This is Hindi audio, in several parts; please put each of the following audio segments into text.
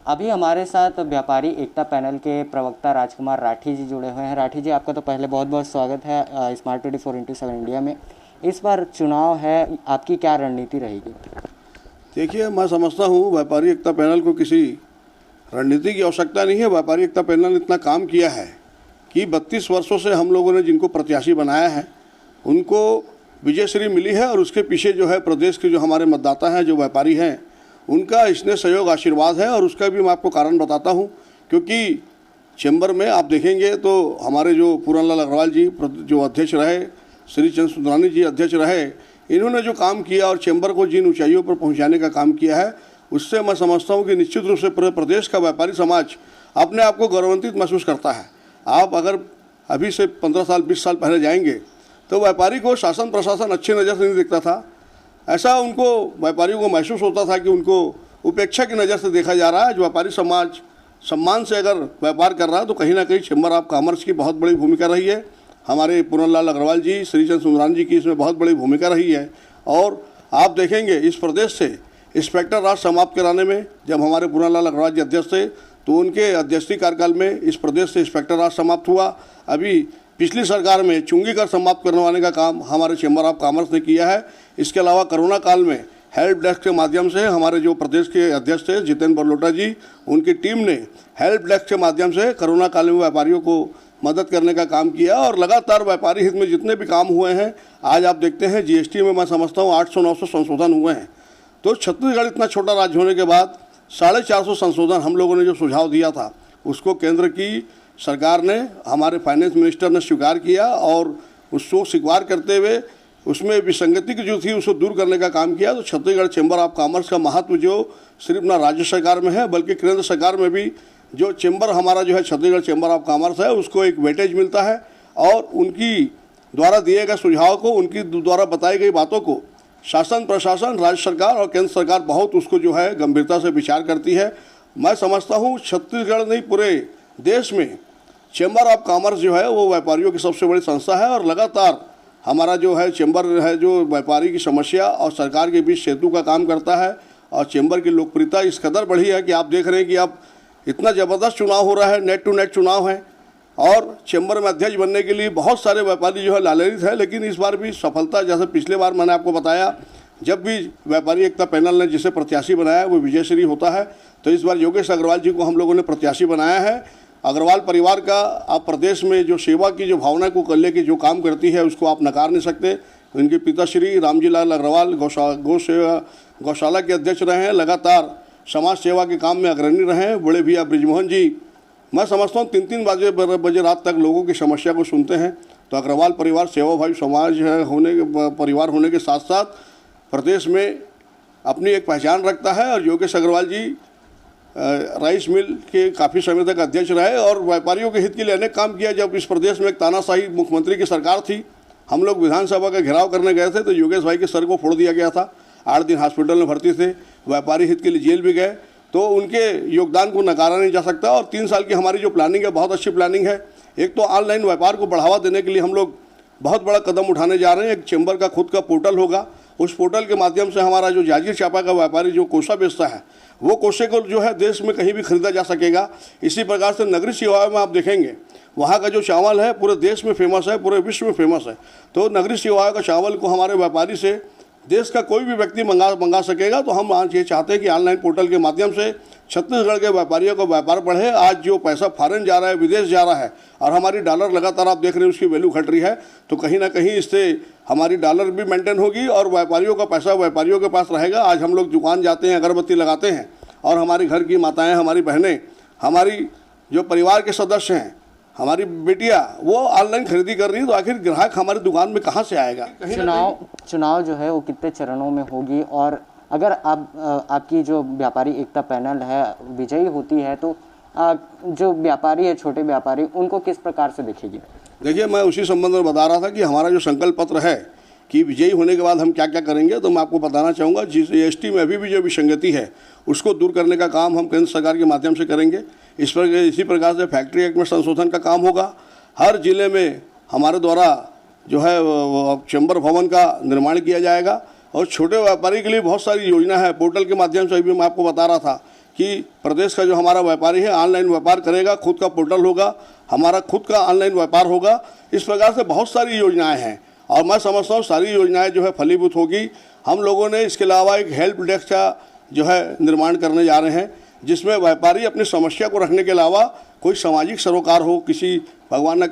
अभी हमारे साथ व्यापारी एकता पैनल के प्रवक्ता राजकुमार राठी जी जुड़े हुए हैं। राठी जी, आपका तो पहले बहुत बहुत स्वागत है स्मार्ट 24x7 इंडिया में। इस बार चुनाव है, आपकी क्या रणनीति रहेगी? देखिए, मैं समझता हूँ व्यापारी एकता पैनल को किसी रणनीति की आवश्यकता नहीं है। व्यापारी एकता पैनल ने इतना काम किया है कि 32 वर्षों से हम लोगों ने जिनको प्रत्याशी बनाया है उनको विजयश्री मिली है, और उसके पीछे जो है प्रदेश के जो हमारे मतदाता हैं, जो व्यापारी हैं, उनका इसने सहयोग आशीर्वाद है। और उसका भी मैं आपको कारण बताता हूँ, क्योंकि चैम्बर में आप देखेंगे तो हमारे जो पूरनलाल अग्रवाल जी जो अध्यक्ष रहे, श्री चंद्र सुंदरानी जी अध्यक्ष रहे, इन्होंने जो काम किया और चैम्बर को जिन ऊंचाइयों पर पहुंचाने का काम किया है, उससे मैं समझता हूं कि निश्चित रूप से पूरे प्रदेश का व्यापारी समाज अपने आप को गौरवान्वित महसूस करता है। आप अगर अभी से 15 साल 20 साल पहले जाएंगे तो व्यापारी को शासन प्रशासन अच्छी नज़र से नहीं देखता था। ऐसा उनको व्यापारियों को महसूस होता था कि उनको उपेक्षा की नज़र से देखा जा रहा है। जो व्यापारी समाज सम्मान से अगर व्यापार कर रहा है तो कहीं ना कहीं चैम्बर ऑफ कॉमर्स की बहुत बड़ी भूमिका रही है। हमारे पूरनलाल अग्रवाल जी, श्री चंद्र सुंदरानी जी की इसमें बहुत बड़ी भूमिका रही है। और आप देखेंगे इस प्रदेश से इंस्पेक्टर राज समाप्त कराने में जब हमारे पूरनलाल अग्रवाल जी अध्यक्ष थे तो उनके अध्यक्षीय कार्यकाल में इस प्रदेश से इंस्पेक्टर राज समाप्त हुआ। अभी पिछली सरकार में चुंगी कर समाप्त करवाने का काम हमारे चैम्बर ऑफ कॉमर्स ने किया है। इसके अलावा कोरोना काल में हेल्प डेस्क के माध्यम से हमारे जो प्रदेश के अध्यक्ष थे जितेंद्र बरलोटा जी, उनकी टीम ने हेल्प डेस्क के माध्यम से कोरोना काल में व्यापारियों को मदद करने का काम किया। और लगातार व्यापारी हित में जितने भी काम हुए हैं, आज आप देखते हैं जीएसटी में मैं समझता हूँ 800-900 संशोधन हुए हैं। तो छत्तीसगढ़ इतना छोटा राज्य होने के बाद 450 संशोधन हम लोगों ने जो सुझाव दिया था उसको केंद्र की सरकार ने, हमारे फाइनेंस मिनिस्टर ने स्वीकार किया और उसको स्वीकार करते हुए उसमें विसंगति की जो थी उसको दूर करने का काम किया। तो छत्तीसगढ़ चैम्बर ऑफ कॉमर्स का महत्व जो सिर्फ ना राज्य सरकार में है बल्कि केंद्र सरकार में भी जो चैम्बर हमारा जो है छत्तीसगढ़ चैम्बर ऑफ कॉमर्स है उसको एक वेटेज मिलता है। और उनकी द्वारा दिए गए सुझाव को, उनकी द्वारा बताई गई बातों को शासन प्रशासन, राज्य सरकार और केंद्र सरकार बहुत उसको जो है गंभीरता से विचार करती है। मैं समझता हूँ छत्तीसगढ़ नहीं पूरे देश में चैम्बर ऑफ कॉमर्स जो है वो व्यापारियों की सबसे बड़ी संस्था है। और लगातार हमारा जो है चैम्बर है जो व्यापारी की समस्या और सरकार के बीच सेतु का काम करता है। और चैम्बर की लोकप्रियता इस कदर बढ़ी है कि आप देख रहे हैं कि अब इतना ज़बरदस्त चुनाव हो रहा है, नेट टू नेट चुनाव है। और चैम्बर में अध्यक्ष बनने के लिए बहुत सारे व्यापारी जो है लालयित है। लेकिन इस बार भी सफलता, जैसे पिछले बार मैंने आपको बताया, जब भी व्यापारी एकता पैनल ने जिसे प्रत्याशी बनाया वो विजयश्री होता है, तो इस बार योगेश अग्रवाल जी को हम लोगों ने प्रत्याशी बनाया है। अग्रवाल परिवार का आप प्रदेश में जो सेवा की जो भावना को कर लेके जो काम करती है उसको आप नकार नहीं सकते। इनके पिताश्री रामजी लाल अग्रवाल गौशाला के अध्यक्ष रहे हैं, लगातार समाज सेवा के काम में अग्रणी रहे हैं। बड़े भैया ब्रिजमोहन जी, मैं समझता हूँ 3-3 बजे रात तक लोगों की समस्या को सुनते हैं। तो अग्रवाल परिवार सेवाभावी समाज परिवार होने के साथ साथ प्रदेश में अपनी एक पहचान रखता है। और Yogesh Agarwal G rice mill के काफ़ी समय तक अध्यक्ष रहे और व्यापारियों के हित के लिए अनेक काम किया। जब इस प्रदेश में एक तानाशाही मुख्यमंत्री की सरकार थी, हम लोग विधानसभा का घेराव करने गए थे तो योगेश भाई के सर को फोड़ दिया गया था। 8 दिन हॉस्पिटल में भर्ती थे, व्यापारी हित के लिए जेल भी गए। तो उनके योगदान को नकारा नहीं जा सकता। और 3 साल की हमारी जो प्लानिंग है बहुत अच्छी प्लानिंग है। एक तो ऑनलाइन व्यापार को बढ़ावा देने के लिए हम लोग बहुत बड़ा कदम उठाने जा रहे हैं। एक चैम्बर का खुद का पोर्टल होगा, उस पोर्टल के माध्यम से हमारा जो जांजगीर चांपा का व्यापारी जो कोसा बेचता है वो कोसे को जो है देश में कहीं भी खरीदा जा सकेगा। इसी प्रकार से नगरीय सेवाओं में आप देखेंगे वहाँ का जो चावल है पूरे देश में फेमस है, पूरे विश्व में फेमस है। तो नगरीय सेवाओं का चावल को हमारे व्यापारी से देश का कोई भी व्यक्ति मंगा सकेगा। तो हम आज ये चाहते हैं कि ऑनलाइन पोर्टल के माध्यम से छत्तीसगढ़ के व्यापारियों का व्यापार बढ़े। आज जो पैसा फॉरेन जा रहा है, विदेश जा रहा है, और हमारी डॉलर लगातार आप देख रहे हैं उसकी वैल्यू घट रही है, तो कहीं ना कहीं इससे हमारी डॉलर भी मेंटेन होगी और व्यापारियों का पैसा व्यापारियों के पास रहेगा। आज हम लोग दुकान जाते हैं, अगरबत्ती लगाते हैं और हमारी घर की माताएँ, हमारी बहनें, हमारी जो परिवार के सदस्य हैं, हमारी बेटियां वो ऑनलाइन खरीदी कर रही है, तो आखिर ग्राहक हमारी दुकान में कहाँ से आएगा? चुनाव जो है वो कितने चरणों में होगी, और अगर आपकी जो व्यापारी एकता पैनल है विजयी होती है तो जो व्यापारी है, छोटे व्यापारी, उनको किस प्रकार से दिखेगी? देखिए, मैं उसी संबंध में बता रहा था कि हमारा जो संकल्प पत्र है कि विजयी होने के बाद हम क्या क्या करेंगे, तो मैं आपको बताना चाहूँगा जीएसटी में अभी भी जो विसंगति है उसको दूर करने का काम हम केंद्र सरकार के माध्यम से करेंगे। इसी प्रकार से फैक्ट्री एक्ट में संशोधन का काम होगा। हर जिले में हमारे द्वारा जो है चैम्बर भवन का निर्माण किया जाएगा और छोटे व्यापारी के लिए बहुत सारी योजना है। पोर्टल के माध्यम से अभी मैं आपको बता रहा था कि प्रदेश का जो हमारा व्यापारी है ऑनलाइन व्यापार करेगा, खुद का पोर्टल होगा, हमारा खुद का ऑनलाइन व्यापार होगा। इस प्रकार से बहुत सारी योजनाएं हैं और मैं समझता हूँ सारी योजनाएं जो है फलीभूत होगी। हम लोगों ने इसके अलावा एक हेल्प डेस्क का जो है निर्माण करने जा रहे हैं, जिसमें व्यापारी अपनी समस्या को रखने के अलावा कोई सामाजिक सरोकार हो, किसी भगवान न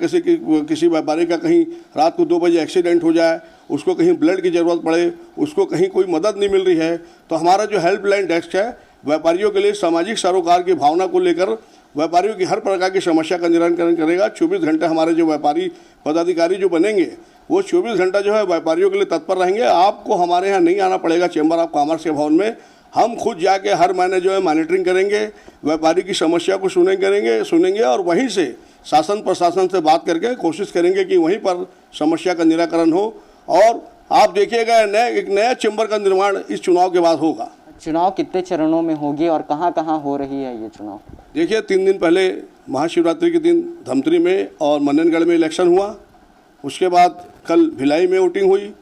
किसी व्यापारी का कहीं रात को 2 बजे एक्सीडेंट हो जाए, उसको कहीं ब्लड की ज़रूरत पड़े, उसको कहीं कोई मदद नहीं मिल रही है, तो हमारा जो हेल्पलाइन डेस्क है व्यापारियों के लिए सामाजिक सरोकार की भावना को लेकर व्यापारियों की हर प्रकार की समस्या का निराकरण करेगा। 24 घंटे हमारे जो व्यापारी पदाधिकारी जो बनेंगे वो 24 घंटा जो है व्यापारियों के लिए तत्पर रहेंगे। आपको हमारे यहाँ नहीं आना पड़ेगा चैम्बर ऑफ कॉमर्स के भवन में, हम खुद जाके हर महीने जो है मॉनिटरिंग करेंगे, व्यापारी की समस्या को सुनेंगे और वहीं से शासन प्रशासन से बात करके कोशिश करेंगे कि वहीं पर समस्या का निराकरण हो। और आप देखिएगा एक नया चैम्बर का निर्माण इस चुनाव के बाद होगा। चुनाव कितने चरणों में होगी और कहाँ कहाँ हो रही है ये चुनाव? देखिए 3 दिन पहले महाशिवरात्रि के दिन धमतरी में और मन्ननगढ़ में इलेक्शन हुआ, उसके बाद कल भिलाई में वोटिंग हुई,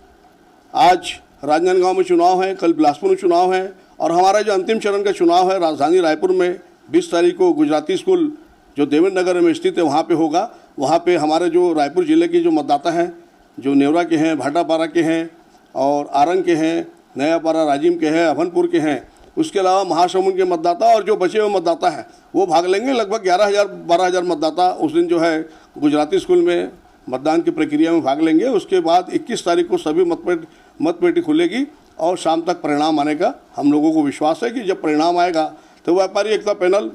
आज राजनांदगांव में चुनाव है, कल बिलासपुर में चुनाव है और हमारा जो अंतिम चरण का चुनाव है राजधानी रायपुर में 20 तारीख को गुजराती स्कूल जो देवेंद्र नगर में स्थित है वहाँ पे होगा। वहाँ पे हमारे जो रायपुर ज़िले के जो मतदाता हैं, जो नेवरा के हैं, भाटापारा के हैं और आरंग के हैं, नयापारा राजिम के हैं, अभनपुर के हैं, उसके अलावा महासमुंद के मतदाता और जो बचे हुए मतदाता हैं वो भाग लेंगे। लगभग 11,000-12,000 मतदाता उस दिन जो है गुजराती स्कूल में मतदान की प्रक्रिया में भाग लेंगे। उसके बाद 21 तारीख को सभी मतपेटी खुलेगी और शाम तक परिणाम आने का हम लोगों को विश्वास है कि जब परिणाम आएगा तो व्यापारी एकता पैनल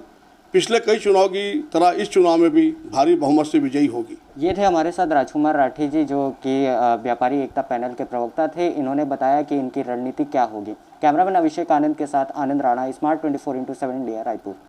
पिछले कई चुनाव की तरह इस चुनाव में भी भारी बहुमत से विजयी होगी। ये थे हमारे साथ राजकुमार राठी जी, जो कि व्यापारी एकता पैनल के प्रवक्ता थे। इन्होंने बताया कि इनकी रणनीति क्या होगी। कैमरामैन अभिषेक आनंद के साथ Anand Rana, smart 24x7 India, Raipur.